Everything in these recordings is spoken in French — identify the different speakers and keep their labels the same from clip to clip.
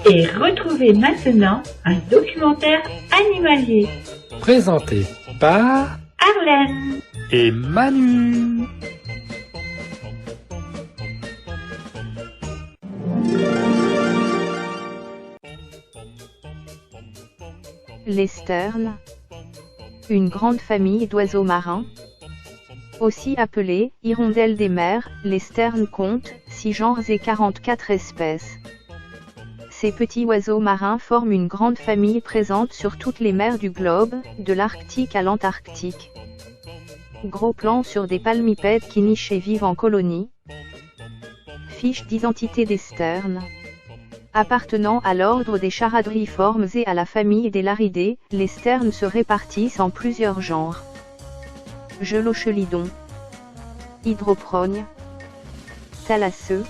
Speaker 1: Et retrouvez maintenant un documentaire animalier.
Speaker 2: Présenté par
Speaker 1: Arlène
Speaker 2: et Manu.
Speaker 3: Les sternes, une grande famille d'oiseaux marins. Aussi appelés hirondelles des mers, les sternes comptent 6 genres et 44 espèces. Ces petits oiseaux marins forment une grande famille présente sur toutes les mers du globe, de l'Arctique à l'Antarctique. Gros plan sur des palmipèdes qui nichent et vivent en colonie. Fiche d'identité des sternes. Appartenant à l'ordre des charadriiformes et à la famille des laridés, les sternes se répartissent en plusieurs genres. Gelochelidon, hydroprogne, thalasseux,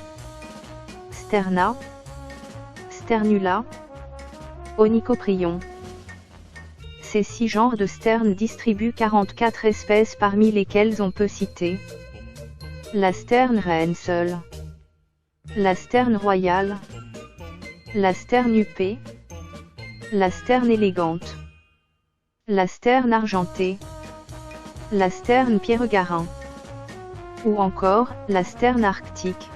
Speaker 3: sterna, sternula, onychoprion. Ces 6 genres de sternes distribuent 44 espèces parmi lesquelles on peut citer la sterne reine seule, la sterne royale, la sterne huppée, la sterne élégante, la sterne argentée, la sterne pierregarin, ou encore la sterne arctique.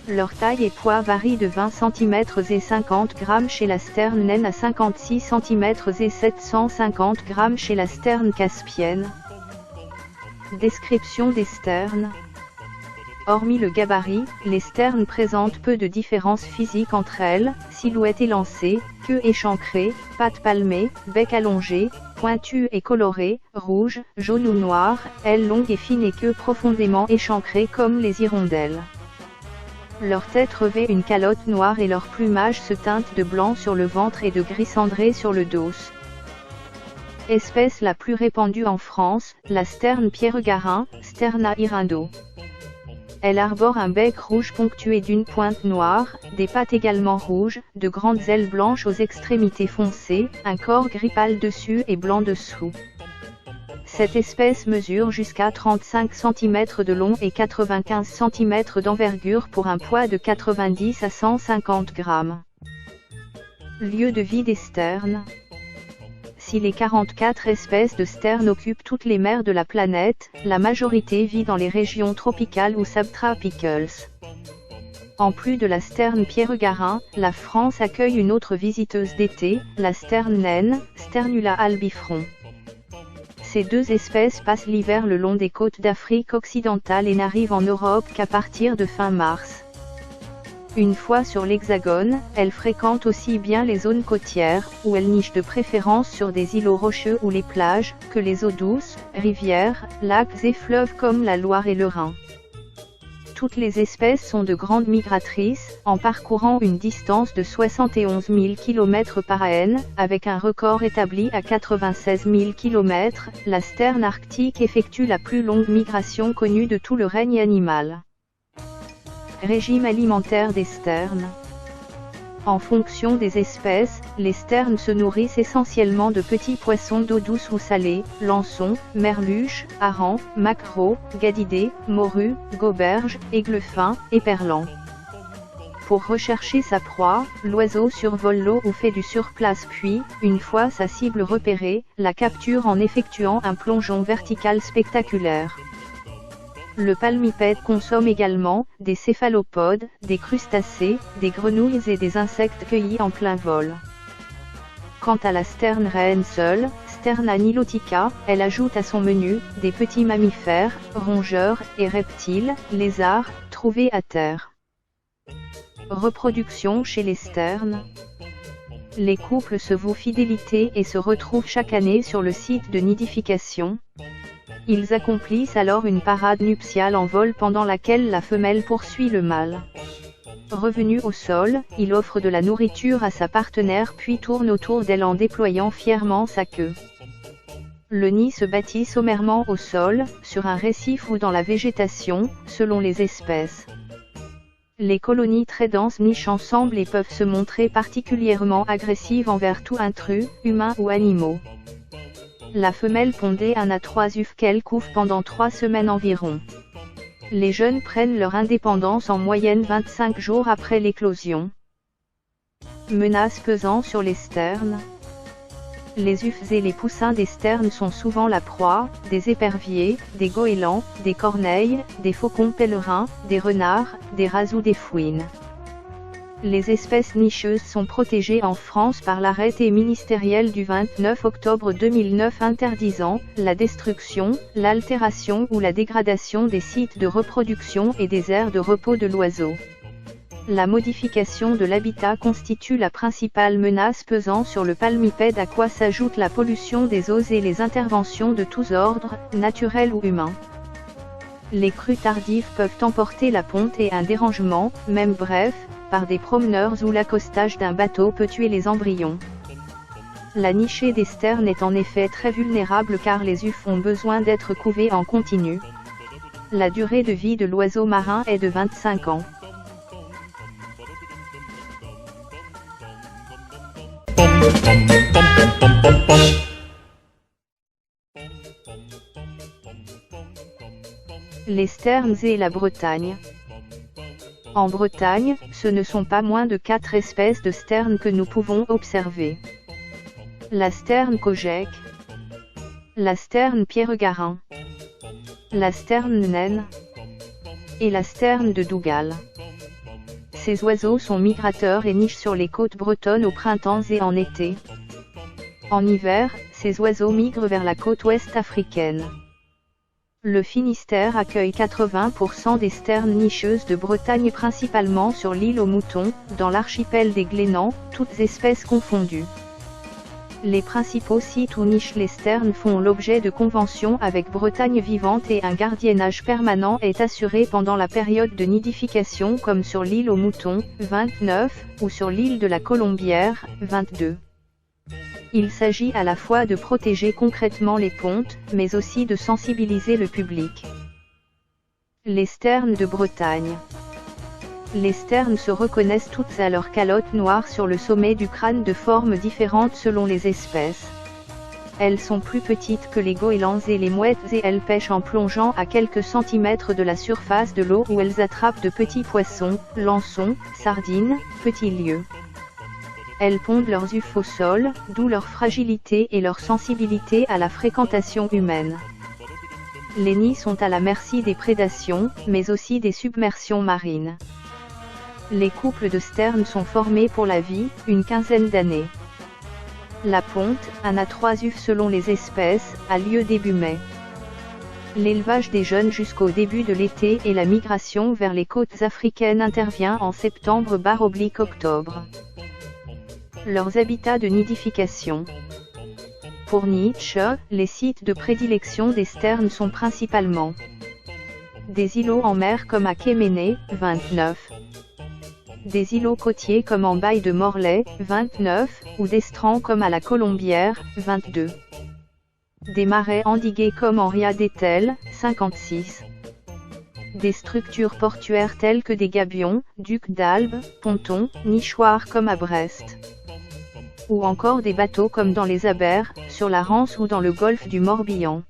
Speaker 3: Leur taille et poids varient de 20 cm et 50 g chez la sterne naine à 56 cm et 750 g chez la sterne caspienne. Description des sternes. Hormis le gabarit, les sternes présentent peu de différences physiques entre elles, silhouette élancée, queue échancrée, pattes palmées, bec allongé, pointu et coloré, rouge, jaune ou noir, ailes longues et fines et queue profondément échancrée comme les hirondelles. Leur tête revêt une calotte noire et leur plumage se teinte de blanc sur le ventre et de gris cendré sur le dos. Espèce la plus répandue en France, la sterne pierregarin, Sterna hirundo. Elle arbore un bec rouge ponctué d'une pointe noire, des pattes également rouges, de grandes ailes blanches aux extrémités foncées, un corps gris pâle dessus et blanc dessous. Cette espèce mesure jusqu'à 35 cm de long et 95 cm d'envergure pour un poids de 90 à 150 g. Lieu de vie des sternes. Si les 44 espèces de sternes occupent toutes les mers de la planète, la majorité vit dans les régions tropicales ou subtropicales. En plus de la sterne pierregarin, la France accueille une autre visiteuse d'été, la sterne naine, Sternula albifron. Ces 2 espèces passent l'hiver le long des côtes d'Afrique occidentale et n'arrivent en Europe qu'à partir de fin mars. Une fois sur l'Hexagone, elles fréquentent aussi bien les zones côtières, où elles nichent de préférence sur des îlots rocheux ou les plages, que les eaux douces, rivières, lacs et fleuves comme la Loire et le Rhin. Toutes les espèces sont de grandes migratrices, en parcourant une distance de 71 000 km par an, avec un record établi à 96 000 km, la sterne arctique effectue la plus longue migration connue de tout le règne animal. Régime alimentaire des sternes. En fonction des espèces, les sternes se nourrissent essentiellement de petits poissons d'eau douce ou salée, lançons, merluches, harengs, maquereaux, gadidés, morues, goberges, aiglefins, éperlans. Pour rechercher sa proie, l'oiseau survole l'eau ou fait du surplace puis, une fois sa cible repérée, la capture en effectuant un plongeon vertical spectaculaire. Le palmipède consomme également des céphalopodes, des crustacés, des grenouilles et des insectes cueillis en plein vol. Quant à la sterne reine seule, Sterna nilotica, elle ajoute à son menu des petits mammifères, rongeurs et reptiles, lézards, trouvés à terre. Reproduction chez les sternes. Les couples se vouent fidélité et se retrouvent chaque année sur le site de nidification. Ils accomplissent alors une parade nuptiale en vol pendant laquelle la femelle poursuit le mâle. Revenu au sol, il offre de la nourriture à sa partenaire puis tourne autour d'elle en déployant fièrement sa queue. Le nid se bâtit sommairement au sol, sur un récif ou dans la végétation, selon les espèces. Les colonies très denses nichent ensemble et peuvent se montrer particulièrement agressives envers tout intrus, humains ou animaux. La femelle pondait 1 à 3 œufs qu'elle couve pendant 3 semaines environ. Les jeunes prennent leur indépendance en moyenne 25 jours après l'éclosion. Menaces pesant sur les sternes. Les ufs et les poussins des sternes sont souvent la proie des éperviers, des goélands, des corneilles, des faucons pèlerins, des renards, des rats ou des fouines. Les espèces nicheuses sont protégées en France par l'arrêté ministériel du 29 octobre 2009 interdisant la destruction, l'altération ou la dégradation des sites de reproduction et des aires de repos de l'oiseau. La modification de l'habitat constitue la principale menace pesant sur le palmipède, à quoi s'ajoute la pollution des eaux et les interventions de tous ordres, naturels ou humains. Les crues tardives peuvent emporter la ponte et un dérangement, même bref, par des promeneurs, où l'accostage d'un bateau peut tuer les embryons. La nichée des sternes est en effet très vulnérable car les ufs ont besoin d'être couvés en continu. La durée de vie de l'oiseau marin est de 25 ans. Les sternes et la Bretagne. En Bretagne, ce ne sont pas moins de 4 espèces de sternes que nous pouvons observer. La sterne kojek, la sterne pierregarin, la sterne naine et la sterne de Dougal. Ces oiseaux sont migrateurs et nichent sur les côtes bretonnes au printemps et en été. En hiver, ces oiseaux migrent vers la côte ouest africaine. Le Finistère accueille 80% des sternes nicheuses de Bretagne, principalement sur l'île aux Moutons, dans l'archipel des Glénans, toutes espèces confondues. Les principaux sites où nichent les sternes font l'objet de conventions avec Bretagne Vivante et un gardiennage permanent est assuré pendant la période de nidification, comme sur l'île aux Moutons, 29, ou sur l'île de la Colombière, 22. Il s'agit à la fois de protéger concrètement les pontes, mais aussi de sensibiliser le public. Les sternes de Bretagne. Les sternes se reconnaissent toutes à leur calotte noire sur le sommet du crâne, de formes différentes selon les espèces. Elles sont plus petites que les goélands et les mouettes et elles pêchent en plongeant à quelques centimètres de la surface de l'eau, où elles attrapent de petits poissons, lançons, sardines, petits lieux. Elles pondent leurs ufs au sol, d'où leur fragilité et leur sensibilité à la fréquentation humaine. Les nids sont à la merci des prédations, mais aussi des submersions marines. Les couples de sternes sont formés pour la vie, une quinzaine d'années. La ponte, 1 à 3 ufs selon les espèces, a lieu début mai. L'élevage des jeunes jusqu'au début de l'été et la migration vers les côtes africaines intervient en septembre/octobre. Leurs habitats de nidification. Pour Nietzsche, les sites de prédilection des sternes sont principalement des îlots en mer comme à Kéméné, 29. Des îlots côtiers comme en baie de Morlaix, 29, ou d'estran comme à la Colombière, 22. Des marais endigués comme en Ria d'Etel, 56. Des structures portuaires telles que des gabions, ducs d'Albe, pontons, nichoirs comme à Brest. Ou encore des bateaux comme dans les Abers, sur la Rance ou dans le golfe du Morbihan.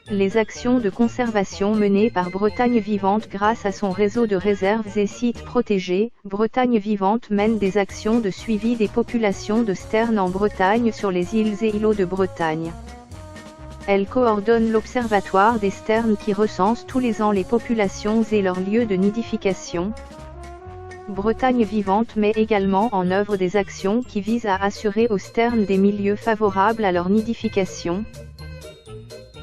Speaker 3: Les actions de conservation menées par Bretagne Vivante grâce à son réseau de réserves et sites protégés, Bretagne Vivante mène des actions de suivi des populations de sternes en Bretagne sur les îles et îlots de Bretagne. Elle coordonne l'Observatoire des sternes qui recense tous les ans les populations et leurs lieux de nidification. Bretagne Vivante met également en œuvre des actions qui visent à assurer aux sternes des milieux favorables à leur nidification.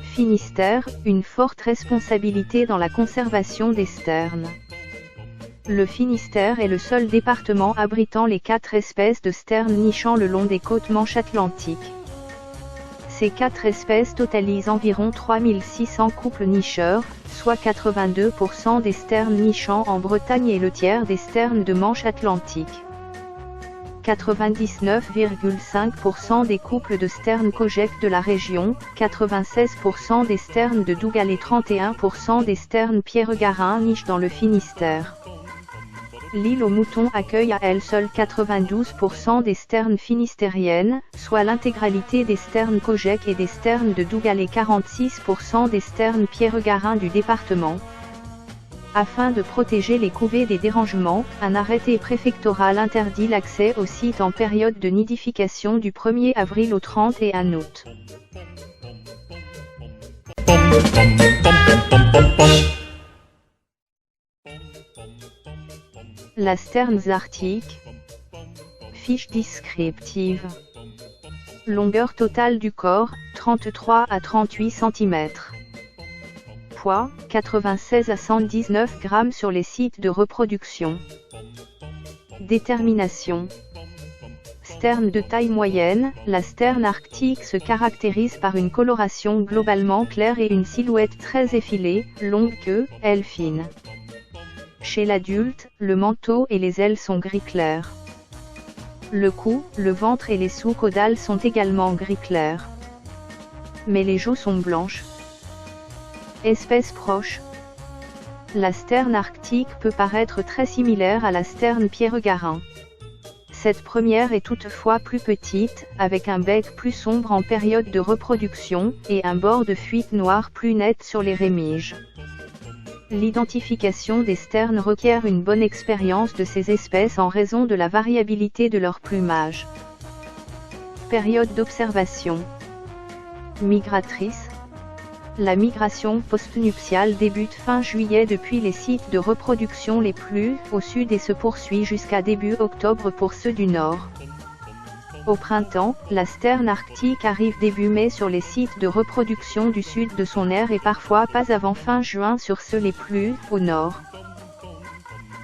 Speaker 3: Finistère, une forte responsabilité dans la conservation des sternes. Le Finistère est le seul département abritant les 4 espèces de sternes nichant le long des côtes manche-atlantiques. Ces 4 espèces totalisent environ 3600 couples nicheurs, soit 82% des sternes nichant en Bretagne et le tiers des sternes de Manche atlantique. 99,5% des couples de sternes kojek de la région, 96% des sternes de Dougal et 31% des sternes pierregarins nichent dans le Finistère. L'île aux Moutons accueille à elle seule 92% des sternes finistériennes, soit l'intégralité des sternes kojek et des sternes de Dougal et 46% des sternes pierregarins du département. Afin de protéger les couvées des dérangements, un arrêté préfectoral interdit l'accès au site en période de nidification du 1er avril au 31 août. La Sterns arctique. Fiche descriptive. Longueur totale du corps, 33 à 38 cm. Poids, 96 à 119 grammes sur les sites de reproduction. Détermination. Sterne de taille moyenne, la sterne arctique se caractérise par une coloration globalement claire et une silhouette très effilée, longue queue, ailes fines. Chez l'adulte, le manteau et les ailes sont gris clair. Le cou, le ventre et les sous-caudales sont également gris clair. Mais les joues sont blanches. Espèces proches. La sterne arctique peut paraître très similaire à la sterne pierregarin. Cette première est toutefois plus petite, avec un bec plus sombre en période de reproduction, et un bord de fuite noir plus net sur les rémiges. L'identification des sternes requiert une bonne expérience de ces espèces en raison de la variabilité de leur plumage. Période d'observation. Migratrice. La migration postnuptiale débute fin juillet depuis les sites de reproduction les plus au sud et se poursuit jusqu'à début octobre pour ceux du nord. Au printemps, la sterne arctique arrive début mai sur les sites de reproduction du sud de son aire et parfois pas avant fin juin sur ceux les plus au nord.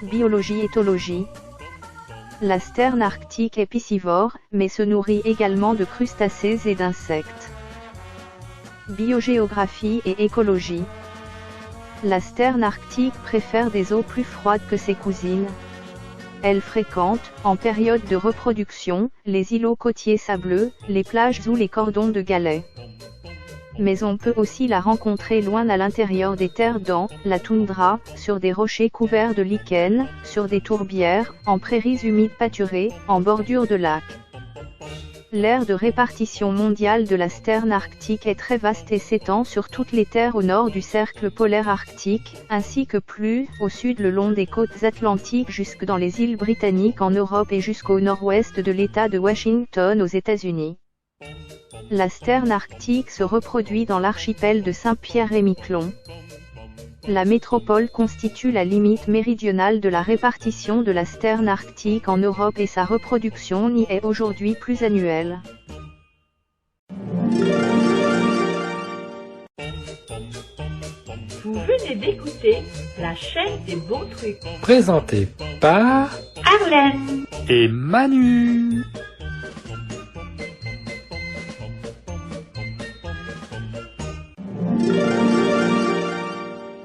Speaker 3: Biologie-éthologie. La sterne arctique est piscivore, mais se nourrit également de crustacés et d'insectes. Biogéographie et écologie. La sterne arctique préfère des eaux plus froides que ses cousines. Elle fréquente, en période de reproduction, les îlots côtiers sableux, les plages ou les cordons de galets. Mais on peut aussi la rencontrer loin à l'intérieur des terres dans la toundra, sur des rochers couverts de lichens, sur des tourbières, en prairies humides pâturées, en bordure de lacs. L'aire de répartition mondiale de la sterne arctique est très vaste et s'étend sur toutes les terres au nord du cercle polaire arctique, ainsi que plus au sud le long des côtes atlantiques jusque dans les îles britanniques en Europe et jusqu'au nord-ouest de l'État de Washington aux États-Unis. La sterne arctique se reproduit dans l'archipel de Saint-Pierre-et-Miquelon. La métropole constitue la limite méridionale de la répartition de la sterne arctique en Europe et sa reproduction n'y est aujourd'hui plus annuelle.
Speaker 1: Vous venez d'écouter la chaîne des bons trucs.
Speaker 2: Présenté par
Speaker 1: Arlène
Speaker 2: et Manu.